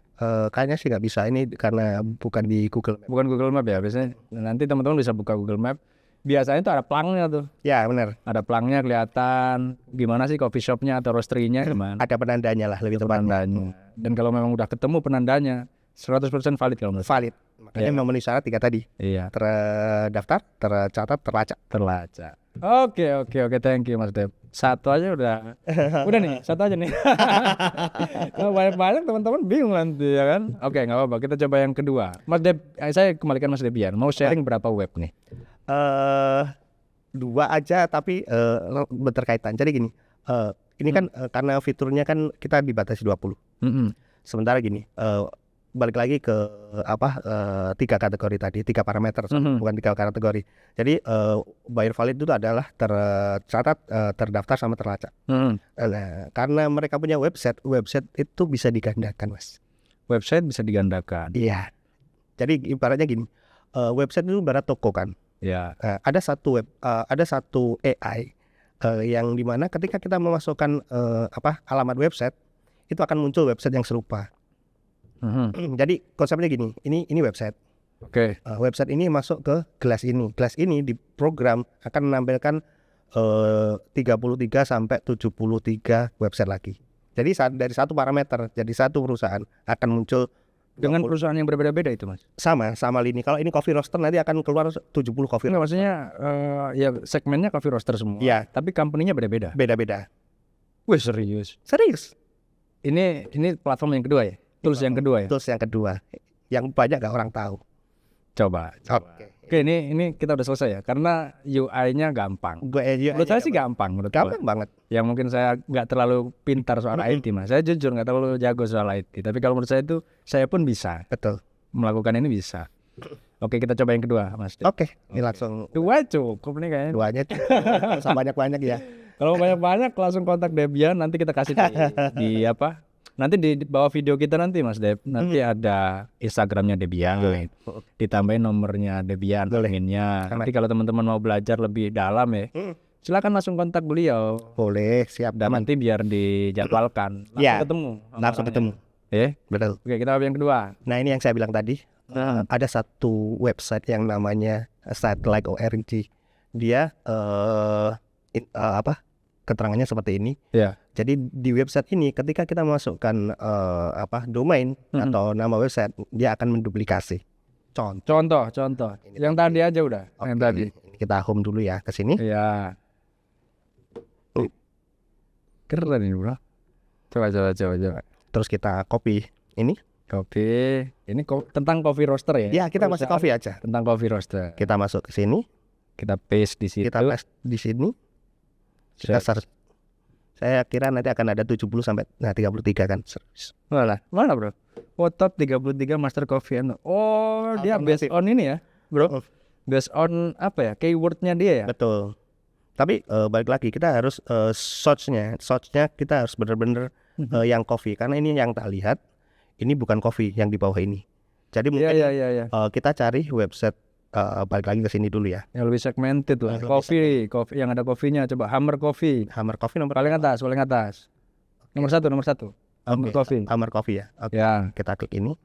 Kayaknya sih nggak bisa ini karena bukan di Google Map. Bukan Google Map ya biasanya. Nanti teman-teman bisa buka Google Map. Biasanya tuh ada plangnya tuh. Ya benar. Ada plangnya kelihatan gimana sih coffee shopnya atau roastery-nya gimana. Ada penandanya lah lebih tepatnya. Penandanya. Dan kalau memang udah ketemu penandanya 100% valid kalau menurut saya. Valid. Makanya memenuhi syarat 3 tadi. Iya. Terdaftar, tercatat, terlacak. Oke, thank you Mas Dep. Satu aja udah nih, satu aja nih. Banyak teman-teman bingung nanti ya kan. Oke, nggak apa-apa, kita coba yang kedua. Mas Dep, saya kembalikan Mas Debian. Mau sharing berapa web nih? 2 aja tapi berkaitan. Jadi gini, ini kan karena fiturnya kan kita dibatasi 20. Sementara gini, balik lagi ke 3 kategori tadi, 3 parameter, bukan 3 kategori. Jadi buyer valid itu adalah tercatat, terdaftar sama terlacak. Karena mereka punya website itu bisa digandakan, Mas. Website bisa digandakan. Iya. Jadi ibaratnya gini, website itu ibarat toko kan. Ya. Ada satu AI yang dimana ketika kita memasukkan alamat website itu akan muncul website yang serupa. Jadi konsepnya gini, ini website. Oke. Website ini masuk ke Glass ini. Glass ini di program akan menampilkan 33 sampai 73 website lagi. Jadi dari satu parameter, jadi satu perusahaan akan muncul dengan perusahaan yang berbeda-beda itu, Mas. Sama lini. Kalau ini coffee roaster nanti akan keluar 70 coffee. Enggak, maksudnya ya segmennya coffee roaster semua. Iya. Tapi company-nya beda-beda. Beda-beda. Wih, serius. Ini platform yang kedua ya? Tools yang kedua ya? Tools yang kedua. Yang banyak gak orang tahu. Coba. Oke, ini kita udah selesai ya, karena UI-nya gampang. Menurut saya sih gampang, menurut gue. gampang banget. Yang mungkin saya nggak terlalu pintar soal IT, Mas. Saya jujur nggak terlalu jago soal IT. Tapi kalau menurut saya itu, saya pun bisa Betul. melakukan ini bisa. Oke, kita coba yang kedua, Mas. Oke, ini langsung Dua cukup nih kayaknya. duanya usah banyak-banyak ya. Kalau banyak-banyak langsung kontak Debian, nanti kita kasih di apa? Nanti di bawah video kita nanti Mas Deb, nanti ada Instagramnya Debian, ditambahin nomornya Debian, adminnya. Nanti kalau teman-teman mau belajar lebih dalam ya, silakan langsung kontak beliau. Boleh, siap. Dan nanti biar dijadwalkan, langsung Ya, ketemu. sama langsung orangnya. ketemu. Betul. Oke, kita yang kedua. Nah, ini yang saya bilang tadi. Ada satu website yang namanya Satellite.org. Dia keterangannya seperti ini. Ya. Jadi di website ini ketika kita masukkan domain atau nama website, dia akan menduplikasi. Contoh. Yang tadi aja udah. Yang tadi. Kita home dulu ya ke sini. Iya. Keren ini bro. Coba. Terus kita copy ini. Kopi. Ini tentang coffee roaster ya? Ya, kita masuk coffee aja. Tentang coffee roaster. Kita masuk ke sini. Kita paste di situ. Kita paste di sini. Kita search. Saya kira nanti akan ada 70 sampai 33 kan. Mana bro? Top 33 Master Coffee. Oh, dia based on ini ya, bro. Based on apa ya? Keywordnya dia ya. Betul. Tapi balik lagi kita harus searchnya kita harus benar-benar yang coffee, karena ini yang tak lihat. Ini bukan coffee yang di bawah ini. Jadi mungkin kita cari website. Balik lagi ke sini dulu ya. Yang lebih segmented lah. Coffee yang ada coffee-nya. Coba Hammer Coffee nomor paling atas. Nomor satu. Hammer Coffee. Hammer Coffee ya. Oke. Ya. Kita klik ini.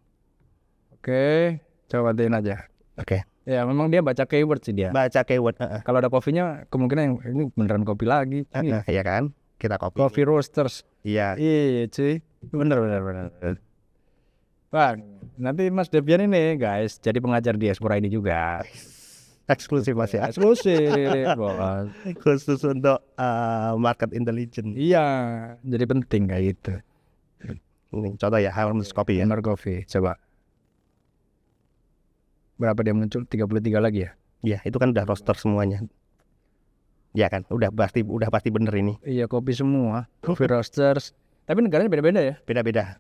Oke. Coba batiin aja. Oke. Ya memang dia baca keyword sih dia. Baca keyword. Kalau ada coffee-nya kemungkinan ini beneran kopi lagi. Ya kan. Kita copy. Coffee roasters. Iya. Iya cuy. Bener. Bang, nanti Mas Debian ini guys jadi pengajar di Espora ini juga. Eksklusif Mas ya. Eksklusif, bos. Khusus untuk market intelligence. Iya, jadi penting kayak gitu. Ini contoh ya, Hammer Coffee ya. Hammer Coffee, coba. Berapa dia muncul? 33 lagi ya? Iya, itu kan udah roster semuanya. Iya kan, udah pasti bener ini. Iya, kopi semua, coffee roasters. Tapi negaranya beda-beda ya? Beda-beda.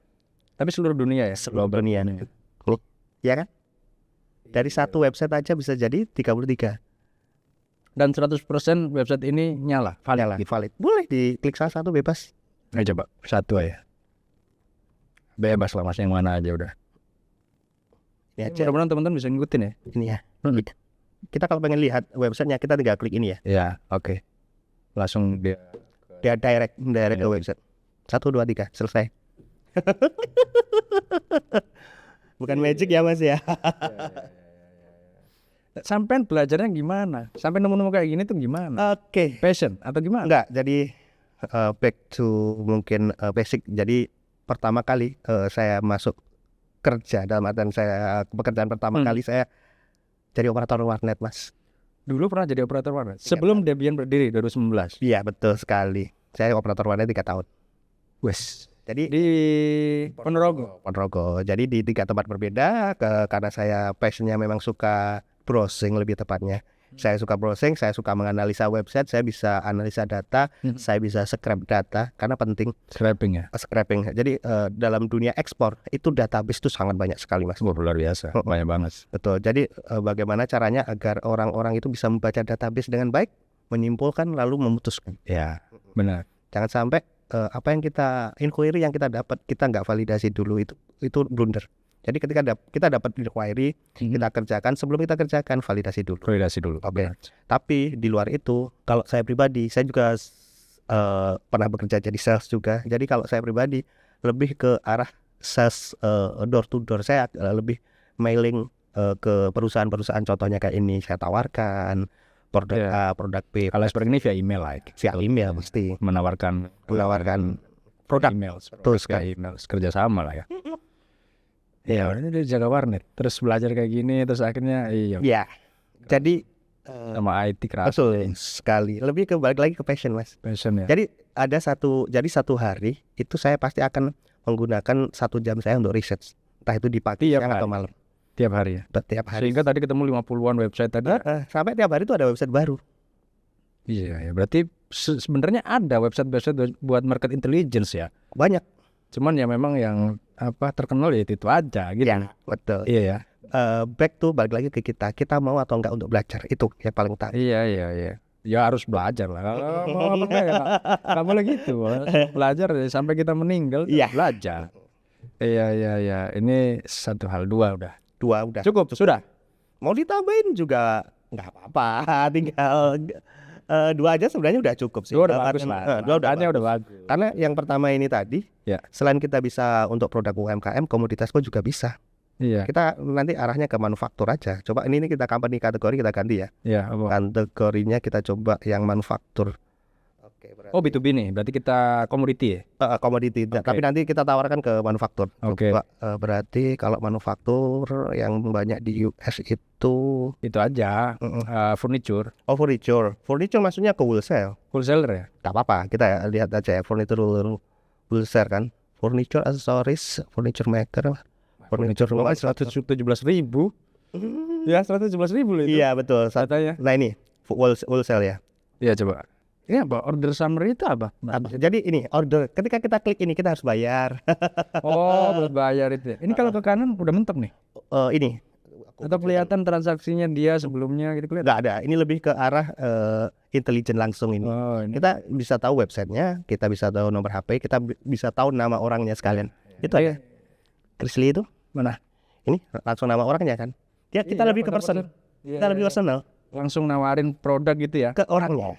Tapi seluruh dunia ya? Seluruh dunia. Iya kan? Dari satu website aja bisa jadi 33. Dan 100% website ini nyala, valid. Boleh diklik salah satu bebas. Ayo coba, satu aja. Bebas lah Mas, yang mana aja udah. Ini aja. Mudah-mudahan teman-teman bisa ngikutin ya. Ini ya. Kita kalau pengen lihat websitenya kita tinggal klik ini ya. Iya, oke. Langsung dia direct ke website. 1, 2, 3, selesai. Bukan magic ya Mas ya. Sampai belajarnya gimana? Sampai nemu-nemu kayak gini tuh gimana? Oke. Passion atau gimana? Enggak, jadi back to mungkin basic. Jadi pertama kali saya masuk kerja, dalam artian saya pekerjaan pertama kali saya jadi operator warnet Mas. Dulu pernah jadi operator warnet? Sebelum Debian berdiri 2019? Iya betul sekali. Saya operator warnet 3 tahun. Wes. Jadi di Ponorogo. Jadi di 3 tempat berbeda karena saya passionnya memang suka browsing lebih tepatnya. Saya suka browsing, saya suka menganalisa website, saya bisa analisa data, saya bisa scrap data karena penting. Scraping ya? Scraping. Jadi dalam dunia ekspor itu database itu sangat banyak sekali Mas. Luar biasa, banyak banget. Betul. Jadi bagaimana caranya agar orang-orang itu bisa membaca database dengan baik, menyimpulkan lalu memutuskan. Ya, benar. Jangan sampai apa yang kita inquiry yang kita dapat kita nggak validasi dulu, itu blunder. Jadi ketika kita dapat inquiry, kita kerjakan, sebelum kita kerjakan validasi dulu. Oke. Tapi di luar itu, kalau saya pribadi, saya juga pernah bekerja jadi sales juga. Jadi kalau saya pribadi lebih ke arah sales door to door. Saya lebih mailing ke perusahaan-perusahaan, contohnya kayak ini saya tawarkan produk A, produk B. Kalau seperti ini via email via email mesti menawarkan produk email, terus kan email kerjasama lah ya. Ya, ini dia jaga warnet, terus belajar kayak gini, terus akhirnya iya. Jadi sama IT keras. Betul sekali. Lebih balik lagi ke passion Mas. Passion ya. Jadi satu hari itu saya pasti akan menggunakan 1 jam saya untuk research. Entah itu di pagi siang atau malam. Tiap hari ya. Tiap hari. Sehingga tadi ketemu 50-an website tadi. Sampai tiap hari itu ada website baru. Iya ya. Berarti sebenarnya ada website-website buat market intelligence ya. Banyak. Cuman ya memang yang terkenal ya itu aja gitu. Ya, betul. Iya ya. Back to balik lagi ke kita mau atau enggak untuk belajar, itu yang paling utama. Iya. Ya harus belajar lah. Kalau mau apa enggak ya nggak boleh gitu. Belajar ya, sampai kita meninggal Iya. belajar. Iya. Ini satu hal, dua udah. Dua udah. Cukup, sudah. Mau ditambahin juga nggak apa-apa. Tinggal dua aja sebenarnya udah cukup sih. Dua udah bagus lah. Dua udah bagus. Karena yang pertama ini tadi, Ya. selain kita bisa untuk produk UMKM, komoditas pun juga bisa. Iya. Kita nanti arahnya ke manufaktur aja. Coba ini kita company kategori kita ganti ya. Iya, apa? Kategorinya kita coba yang manufaktur. Oke, berarti Oh, B2B nih. Berarti kita komoditi ya? komoditi. Oke. Tapi nanti kita tawarkan ke manufaktur. Oke. Coba, berarti kalau manufaktur yang banyak di US itu Itu aja. Furniture. furniture. Furniture maksudnya ke wholesale. Wholesaler ya? Gak apa-apa, kita lihat aja ya furniture wholesale kan. Furniture accessories, furniture maker. Furniture rumah 117.000. Ya, 117.000 loh itu. Iya betul. Katanya. Nah ini wholesale ya. Iya, coba. Ini apa? Order summary itu apa? Jadi ini order. Ketika kita klik ini kita harus bayar. Oh, buat bayar itu ya. Ini kalau ke kanan udah mentok nih. Ini. Atau kelihatan transaksinya dia sebelumnya gitu kelihatan. Nggak ada. Ini lebih ke arah intelijen langsung ini. Oh, ini. Kita bisa tahu websitenya, kita bisa tahu nomor HP, kita bisa tahu nama orangnya sekalian. Itu aja. Krisli itu Mana? ini langsung nama orangnya kan. Kita Iya, lebih ke personal. Iya, Kita lebih iya. personal Langsung nawarin produk gitu ya. ke orangnya.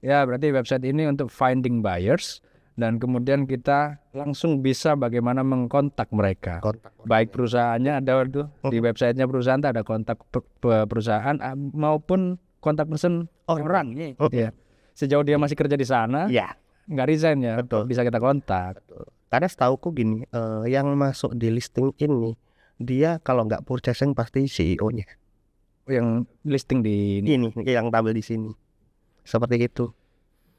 Ya, berarti website ini untuk finding buyers dan kemudian kita langsung bisa bagaimana mengkontak mereka. Kontak. Baik perusahaannya ada tuh di websitenya perusahaan tuh ada kontak perusahaan maupun kontak person orang. Ya. Sejauh dia masih kerja di sana, Iya. nggak resign ya, Betul. bisa kita kontak. Karena setauku gini, yang masuk di listing ini dia kalau nggak purchasing pasti CEO-nya. Yang listing di ini. Ini yang tampil di sini. Seperti itu.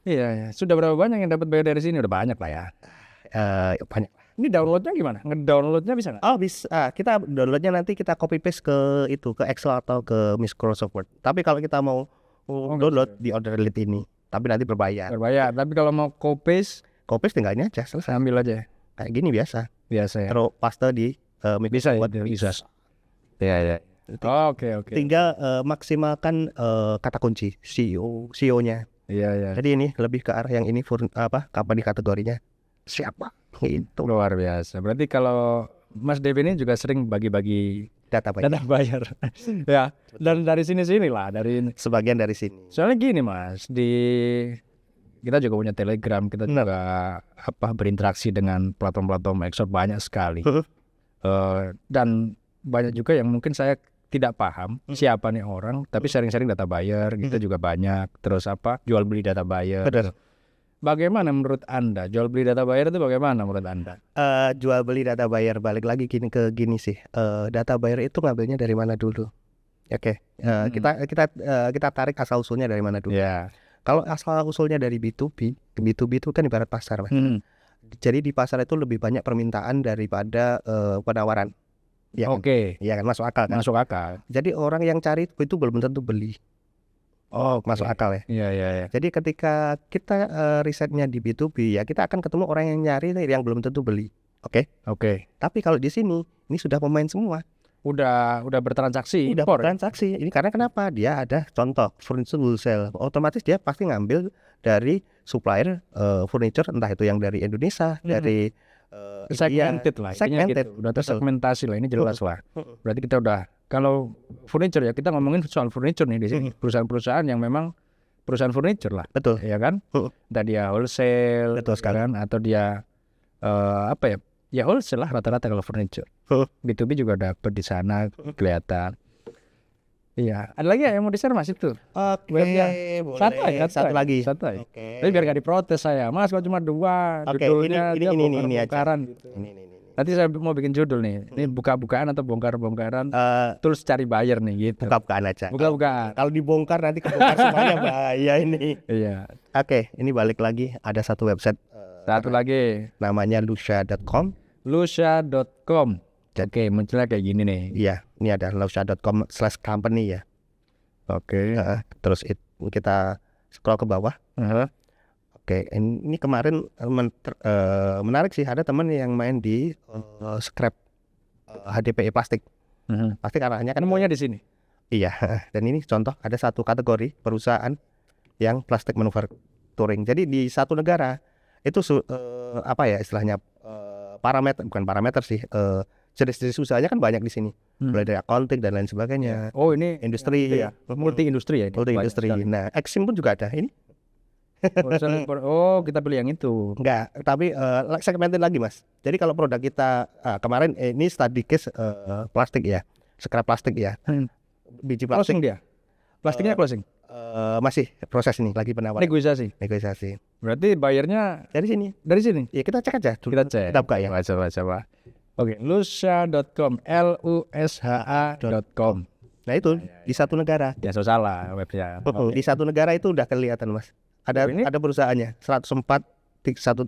Iya. Sudah berapa banyak yang dapat bayar dari sini? Udah banyak lah ya. Banyak. Ini downloadnya gimana? Ngedownloadnya bisa nggak? Oh bisa. Kita downloadnya nanti kita copy paste ke itu, ke Excel atau ke Microsoft Word. Tapi kalau kita mau download di order lead ini, tapi nanti berbayar. Berbayar. Tapi kalau mau copy Copy paste tinggal ini aja, selesai. ambil aja. Kayak gini biasa. Biasa ya. Terus paste di Bisa ya, Word, bisa. Ya. Oke. Tinggal maksimalkan kata kunci CEO-nya. Iya. Jadi ini lebih ke arah yang ini company kategorinya siapa gitu. Luar biasa. Berarti kalau Mas Dev ini juga sering bagi-bagi Data banyak. data bayar. Ya. Dan dari sini lah, dari Sebagian dari sini. soalnya gini Mas, kita juga punya Telegram, kita juga berinteraksi dengan platform-platform ekspor banyak sekali. Dan banyak juga yang mungkin saya tidak paham siapa nih orang, tapi sharing-sharing data buyer kita juga banyak. Terus jual beli data buyer. Betul. Bagaimana menurut Anda jual beli data buyer itu bagaimana menurut Anda? Jual beli data buyer, balik lagi gini sih. Data buyer itu ngambilnya dari mana dulu? Oke. Kita tarik asal usulnya dari mana dulu. Ya. Kalau asal usulnya dari B2B itu kan ibarat pasar, Mas. Jadi di pasar itu lebih banyak permintaan daripada penawaran. Ya kan? Oke. Iya kan, masuk akal kan? Masuk akal. Jadi orang yang cari itu belum tentu beli. Oh, Masuk akal ya. Iya. Jadi ketika kita risetnya di B2B ya kita akan ketemu orang yang nyari yang belum tentu beli. Oke. Tapi kalau di sini ini sudah pemain semua. Udah bertransaksi, Udah impor. transaksi. Ini karena kenapa? Dia ada contoh furniture wholesale. Otomatis dia pasti ngambil dari supplier furniture, entah itu yang dari Indonesia, dari Segmented lah. intinya Segmented. gitu. Udah tersegmentasi lah. Ini jelas lah. Berarti kita udah, kalau furniture ya kita ngomongin soal furniture nih di sini. Perusahaan-perusahaan yang memang perusahaan furniture lah. Betul. Ya kan? Entah dia wholesale, Betul sekali. kan? Atau dia ya wholesale lah rata-rata kalau furniture. B2B juga dapat di sana kelihatan. Iya. Ada lagi ya yang mau di-share Mas itu? Oke, Webnya. boleh. Satu lagi. Satu aja. Oke. Tapi biar gak diprotes saya. Mas kok cuma 2? Oke, Judulnya ini dia aja. bongkar-bongkaran gitu. Ini. Nanti saya mau bikin judul nih. Ini buka-bukaan atau bongkar-bongkaran. Tools cari buyer nih gitu. Buka-bukaan aja. Buka-bukaan. Kalau dibongkar nanti kebongkar semuanya bahaya ini. Iya. Oke, ini balik lagi ada satu website Satu lagi. namanya lucia.com. Lucia.com. Oke, munculnya kayak gini nih. Iya, ini ada lausha.com/company ya. Oke. Terus kita scroll ke bawah. Oke, ini kemarin menarik sih, ada teman yang main di scrap HDPE plastik. Pasti arahnya kan Nemunya di sini. iya. Dan ini contoh ada satu kategori perusahaan yang plastik manufacturing. Jadi di satu negara itu apa ya istilahnya bukan parameter sih, jenis-jenis usahanya kan banyak di sini. Mulai dari accounting dan lain sebagainya. Oh, ini Industri ya, multi industri ya ini. multi industri. Nah, Exim pun juga ada. Ini Oh, kita pilih yang itu. enggak, tapi segmented lagi Mas. Jadi kalau produk kita kemarin ini study case plastik ya, scrap plastik ya, biji plastik. Closing dia. Plastiknya closing. Masih proses ini lagi penawaran. Negosiasi. Berarti bayarnya Dari sini. dari sini. Ya kita cek aja. Kita cek. Kita buka ya. Coba. Oke, lusha.com, lusha.com. Nah itu di satu negara. Ya, so salah webnya. Di satu negara itu udah kelihatan Mas. Ada ini? ada perusahaannya 104 satu.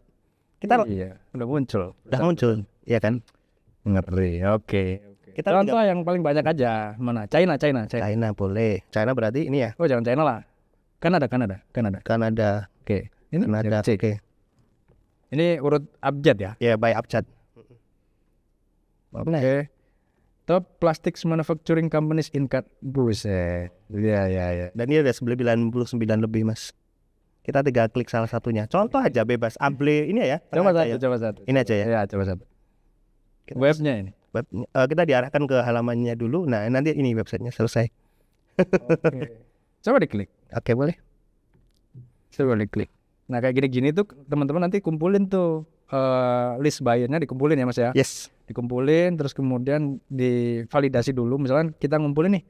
Kita Iya, udah muncul. udah muncul, ya kan? Ngeri. Oke. Kita Contoh yang paling banyak aja. Mana? China. China boleh. China berarti ini ya. Oh, jangan China lah. Kanada. Kanada. Oke. Ini Kanada. C. Oke. Ini urut abjad ya. Ya by abjad. Oke. Top Plastics Manufacturing Companies in Buset. Iya. Dan ini ada 99 lebih Mas. Kita tinggal klik salah satunya. Contoh aja bebas. Able ini ya. Coba tengah aja satu, coba satu. Ini aja ya. Ya, coba satu. Webnya ini. Kita diarahkan ke halamannya dulu. Nah nanti ini websitenya selesai. Oke. Coba diklik. Oke boleh. Coba diklik. Nah, kayak gini-gini tuh teman-teman nanti kumpulin tuh list buyer-nya, dikumpulin ya Mas ya. Yes. Dikumpulin terus kemudian divalidasi dulu. Misalkan kita ngumpulin nih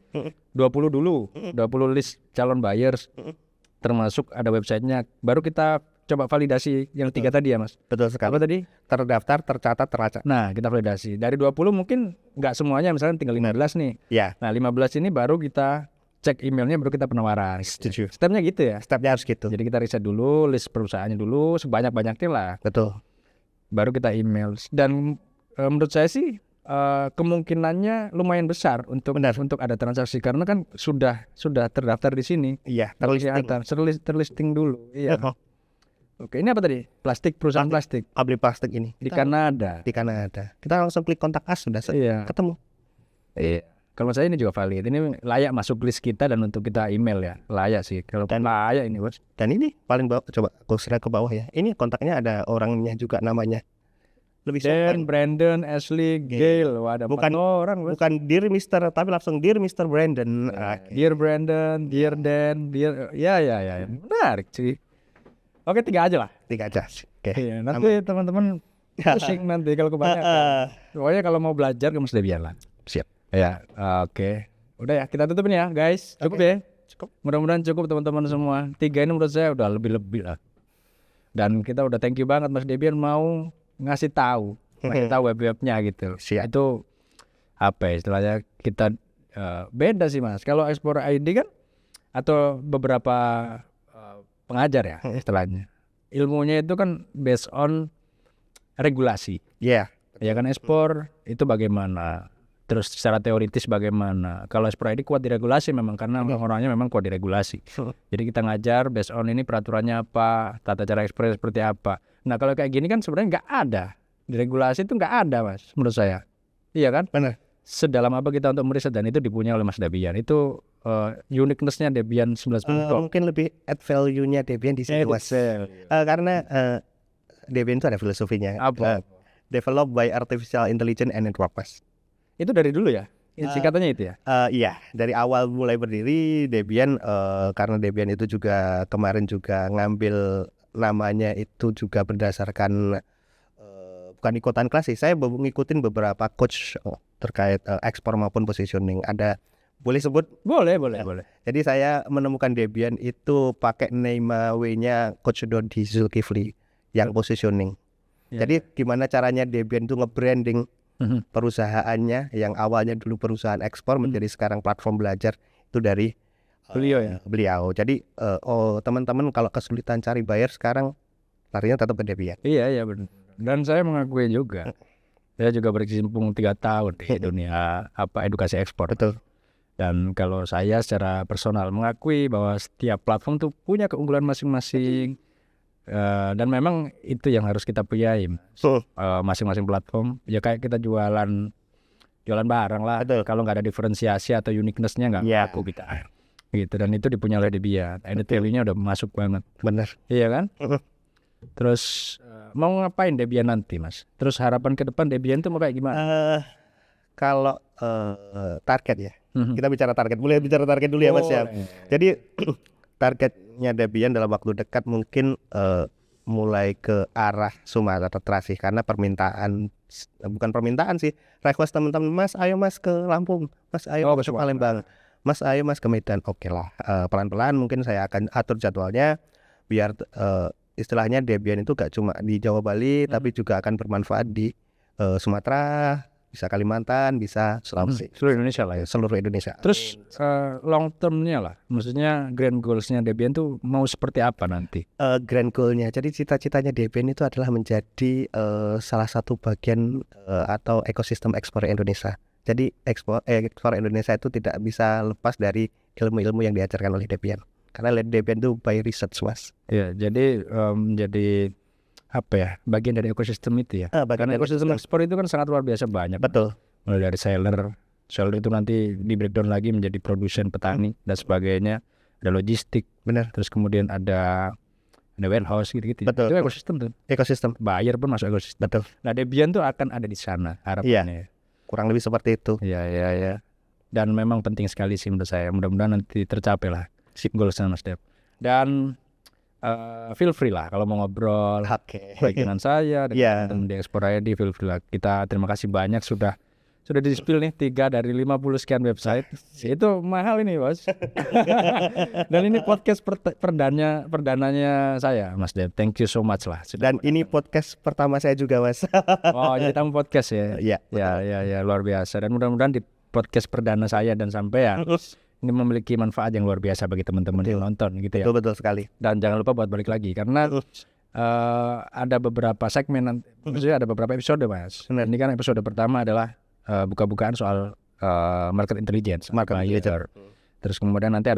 20 dulu, 20 list calon buyers. Termasuk ada websitenya. Baru kita coba validasi yang 3 tadi ya Mas. Betul sekali. Apa tadi? Terdaftar, tercatat, teracak. Nah, kita validasi. Dari 20 mungkin nggak semuanya, misalnya tinggal 15 nih. Ya. Nah, 15 ini baru kita cek emailnya, baru kita penawaran. Setuju. Stepnya gitu ya. Stepnya harus gitu. Jadi kita riset dulu list perusahaannya dulu sebanyak-banyaknya lah. Betul. Baru kita email. Dan menurut saya sih kemungkinannya lumayan besar untuk ada transaksi karena kan sudah terdaftar di sini. Iya. Terlisting dulu. Iya. Oke, ini apa tadi? Perusahaan plastik. Pabrik plastik ini Di Kanada. Kita langsung klik kontak us sudah ketemu. Iya. Kalau saya ini juga valid. Ini layak masuk list kita dan untuk kita email ya. Layak sih. Kalau layak ini Bos. Dan ini paling bawah, coba aku share ke bawah ya. Ini kontaknya ada orangnya juga namanya. Lebih Dan Brandon, Ashley, Gail. Wah, ada 4 orang Bos. Bukan Dear Mister, tapi langsung Dear Mr. Brandon. Dear Brandon, Dear Dan, Dear ya. Menarik sih. Oke, 3 aja lah. 3 aja. Oke. Iya, nanti teman-teman pusing nanti kalau kebanyakan. Pokoknya kalau mau belajar kamu sudah biarlah. Siap. Ya, oke. Udah ya, kita tutupin ya, guys. Cukup ya. Cukup. Mudah-mudahan cukup teman-teman semua. 3 ini menurut saya udah lebih lah. Dan kita udah thank you banget Mas Debian mau ngasih tahu web-webnya gitu. Siap. Itu apa ya istilahnya kita beda sih Mas. Kalau Explore ID kan atau beberapa pengajar ya istilahnya. Ilmunya itu kan based on regulasi. Iya. Ya kan ekspor itu bagaimana? Terus secara teoritis bagaimana? Kalau Explore ID kuat diregulasi memang karena orangnya memang kuat diregulasi. Jadi kita ngajar based on ini peraturannya apa, tata cara ekspor seperti apa. Nah kalau kayak gini kan sebenarnya nggak ada. Di regulasi itu nggak ada Mas menurut saya. Iya kan? Benar. Sedalam apa kita untuk meriset dan itu dipunya oleh Mas Debian. Itu uniqueness-nya Debian 19. Mungkin lebih add value-nya Debian di situ Mas. Karena Debian itu ada filosofinya. Apa? Developed by Artificial Intelligence and Network Mas. Itu dari dulu ya? Singkatannya itu ya? Iya, dari awal mulai berdiri Debian, karena Debian itu juga kemarin juga ngambil namanya itu juga berdasarkan bukan ikutan kelas sih. Saya ngikutin beberapa coach terkait ekspor maupun positioning. Ada boleh sebut? Boleh. Jadi saya menemukan Debian itu pakai name way-nya Coach Dodi Zulkifli yang positioning. Jadi gimana caranya Debian itu nge-branding perusahaannya yang awalnya dulu perusahaan ekspor menjadi sekarang platform belajar itu dari beliau. Jadi teman-teman kalau kesulitan cari buyer sekarang larinya tetap ke Debian. Iya benar. Dan saya mengakui juga Saya juga berkecimpung 3 tahun di dunia edukasi ekspor. Betul. Dan kalau saya secara personal mengakui bahwa setiap platform tuh punya keunggulan masing-masing. Dan memang itu yang harus kita punyai, masing-masing platform. Ya kayak kita jualan barang lah. Betul. Kalau nggak ada diferensiasi atau uniqueness-nya nggak laku kita. Gitu, dan itu dipunya oleh Debian. Added value-nya udah masuk banget. Benar. Iya kan? Terus mau ngapain Debian nanti, Mas? Terus harapan ke depan Debian tuh mau kayak gimana? Kalau target ya, kita bicara target. Boleh bicara target dulu ya Mas ya. Jadi targetnya Debian dalam waktu dekat mungkin mulai ke arah Sumatera sih, karena bukan permintaan sih, request teman-teman, Mas ayo Mas ke Lampung, Mas ayo ke Palembang, Mas ayo Mas ke Medan. Oke lah, pelan-pelan mungkin saya akan atur jadwalnya biar istilahnya Debian itu gak cuma di Jawa Bali tapi juga akan bermanfaat di Sumatera, bisa Kalimantan, bisa Sulawesi, seluruh Indonesia lah ya. Seluruh Indonesia. Terus long termnya lah, maksudnya grand goalsnya Debian tuh mau seperti apa nanti? Grand goalnya, jadi cita-citanya Debian itu adalah menjadi salah satu bagian atau ekosistem ekspor Indonesia. Jadi ekspor Indonesia itu tidak bisa lepas dari ilmu-ilmu yang diajarkan oleh Debian. Karena Debian itu by research, Mas. Ya, jadi menjadi bagian dari ekosistem itu ya. Karena ekosistem ekspor itu kan sangat luar biasa banyak. Betul. Mulai dari seller itu nanti di breakdown lagi menjadi produsen, petani dan sebagainya. Ada logistik, benar. Terus kemudian ada warehouse gitu-gitu. Betul. Itu ekosistem tuh. Ekosistem. Buyer pun masuk ekosistem. Betul. Nah, Debian tuh akan ada di sana harapannya. Iya. Kurang lebih seperti itu. Iya. Dan memang penting sekali sih menurut saya. Mudah-mudahan nanti tercapai lah goalsnya Mas Dep. Dan feel free lah kalau mau ngobrol baik dengan saya dan di Ekspor ID, feel free lah. Kita terima kasih banyak sudah di-spill nih 3 dari 50 sekian website. Itu mahal ini, Bos. Dan ini podcast perdananya saya, Mas Dep. Thank you so much lah. Dan ini podcast pertama saya juga, Mas. Oh, jadi tamu podcast ya. Iya. Ya, luar biasa. Dan mudah-mudahan di podcast perdana saya dan sampean ini memiliki manfaat yang luar biasa bagi teman-teman yang nonton gitu ya. Betul sekali. Dan jangan lupa buat balik lagi karena ada beberapa segmen, maksudnya ada beberapa episode, Mas. Ini kan episode pertama adalah buka-bukaan soal market intelligence, Terus kemudian nanti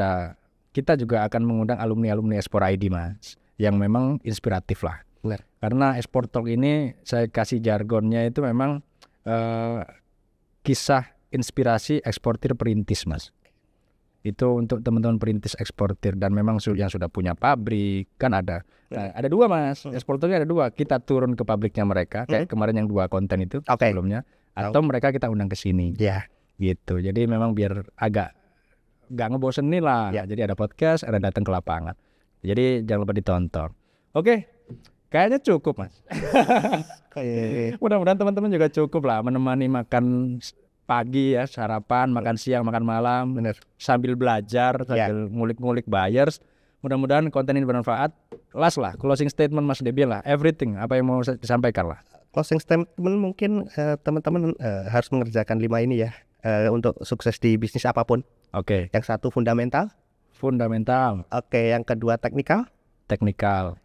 kita juga akan mengundang alumni Ekspor ID, Mas, yang memang inspiratif lah. Benar. Karena Ekspor Talk ini saya kasih jargonnya itu memang kisah inspirasi eksportir perintis, Mas. Itu untuk teman-teman perintis eksportir dan memang yang sudah punya pabrik kan ada. Nah, ada 2, Mas. Eksportirnya ada 2. Kita turun ke pabriknya mereka kayak kemarin yang 2 konten itu sebelumnya, atau mereka kita undang ke sini. Iya. Gitu. Jadi memang biar agak gak ngebosenin lah. Jadi ada podcast, ada datang ke lapangan. Jadi jangan lupa ditonton. Oke. Kayaknya cukup, Mas. Mudah-mudahan teman-teman juga cukup lah menemani makan pagi ya, sarapan, makan siang, makan malam, sambil belajar, sambil ngulik-ngulik buyers. Mudah-mudahan konten ini bermanfaat. Last lah, closing statement Mas Debian lah, everything, apa yang mau disampaikan lah. Closing statement mungkin teman-teman harus mengerjakan 5 ini ya, untuk sukses di bisnis apapun. Oke. Yang 1 fundamental. Oke, yang kedua teknikal.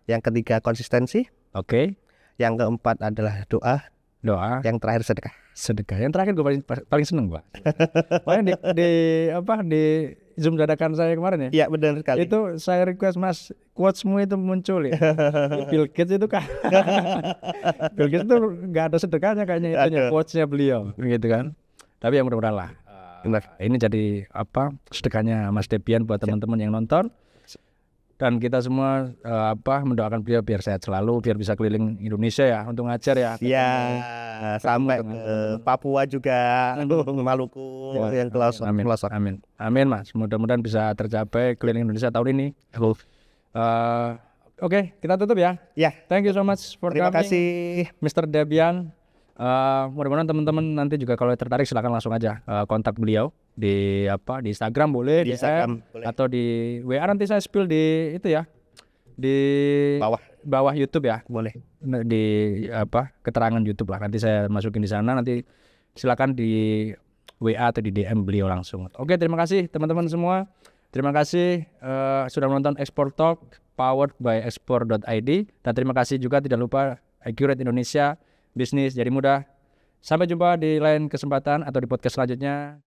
Yang ketiga konsistensi. Oke. Yang keempat adalah doa. Yang terakhir sedekah. Yang terakhir gue paling seneng, Pak. Pokoknya di Zoom dadakan saya kemarin ya. Iya, benar sekali. Itu saya request, Mas, quotes-mu itu muncul ya. Bill Gates itu kan. Bill Gates itu enggak ada sedekahnya kayaknya itunya, quotes-nya beliau gitu kan. Tapi yang mudah-mudahan lah. Ini jadi sedekahnya Mas Debian buat teman-teman yang nonton. Dan kita semua mendoakan beliau biar sehat selalu, biar bisa keliling Indonesia ya untuk ngajar ya. Iya, sampai ke Papua juga, Maluku, yang pelosok. Amin, Mas. Mudah-mudahan bisa tercapai keliling Indonesia tahun ini. Oke, kita tutup ya. Ya. Thank you so much for coming. Terima kasih, Mr. Debian. Mudah-mudahan teman-teman nanti juga kalau tertarik silakan langsung aja kontak beliau di Instagram boleh, di Instagram boleh. Atau di WA nanti saya spill di itu ya, di bawah YouTube ya, boleh, di keterangan YouTube lah, nanti saya masukin di sana, nanti silakan di WA atau di DM beliau langsung. Oke, terima kasih teman-teman semua, terima kasih sudah menonton Ekspor Talk powered by Ekspor.id, dan terima kasih juga tidak lupa Accurate Indonesia, bisnis jadi mudah. Sampai jumpa di lain kesempatan atau di podcast selanjutnya.